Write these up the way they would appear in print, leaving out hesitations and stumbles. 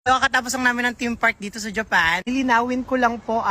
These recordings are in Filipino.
So, katapos lang namin ng team park dito sa Japan. Lilinawin ko lang po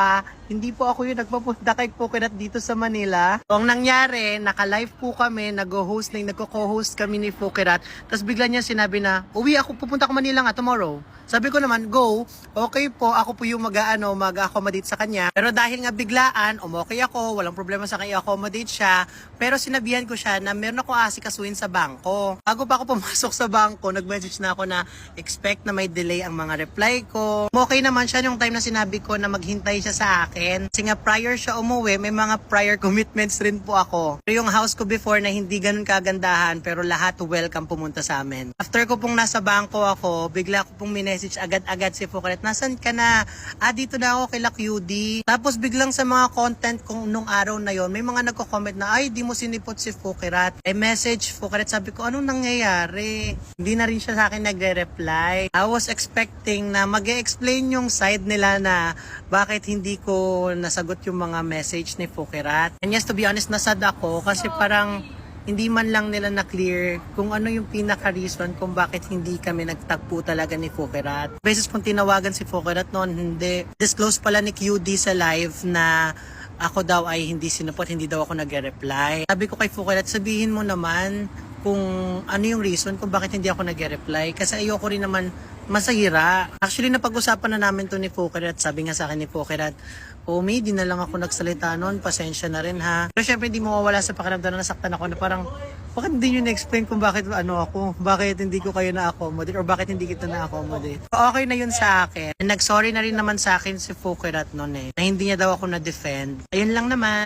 hindi po ako yung nagpapunta kay Coconut dito sa Manila. So, ang nangyari, naka-live po kami, nagko-co-host kami ni Coconut. Tapos bigla niya sinabi na, uwi ako, pupunta ko Manila nga tomorrow. Sabi ko naman, go. Okay po, ako po yung mag-accommodate sa kanya. Pero dahil nga biglaan, okay ako, walang problema sa kanya, accommodate siya. Pero sinabihan ko siya na meron ako asikasuhin sa bangko. Bago pa ako pumasok sa bangko, nag-message na ako na expect na may delay ang mga reply ko. Okay naman siya yung time na sinabi ko na maghintay siya sa akin. Kasi nga prior siya umuwi, may mga prior commitments rin po ako. Pero yung house ko before na hindi ganun kagandahan, pero lahat welcome pumunta sa amin. After ko pong nasa bangko ako, bigla ko pong message agad-agad si Fukaret, nasan ka na? Dito na ako kay QD. Tapos biglang sa mga content kong nung araw na yon, may mga nagko-comment na, ay, di mo sinipot si Fukaret. Message Fukaret, sabi ko, anong nangyayari? Hindi na rin siya sa akin nagre-reply. I was expecting na mag-explain yung side nila na bakit hindi ko nasagot yung mga message ni Fukaret. And yes, to be honest, nasad ako kasi parang hindi man lang nila na-clear kung ano yung pinaka-reason kung bakit hindi kami nagtagpo talaga ni Fukaret. Beses kung tinawagan si Fukaret noon, hindi. Disclose pala ni QD sa live na ako daw ay hindi sinupot, hindi daw ako nag-reply. Sabi ko kay Fukaret, sabihin mo naman kung ano yung reason kung bakit hindi ako nag-reply. Kasi ayoko rin naman masahira. Actually, napag-usapan na namin to ni Fukaret. Sabi nga sa akin ni Fukaret, May, di na lang ako nagsalita noon. Pasensya na rin ha. Pero syempre, hindi mawawala sa pakiramdam na nasaktan ako na parang, bakit hindi nyo na-explain kung bakit bakit hindi ko kayo na-accommodate or bakit hindi kita na-accommodate. So, okay na yun sa akin. And nag-sorry na rin naman sa akin si Fukaret noon na hindi niya daw ako na-defend. Ayun lang naman.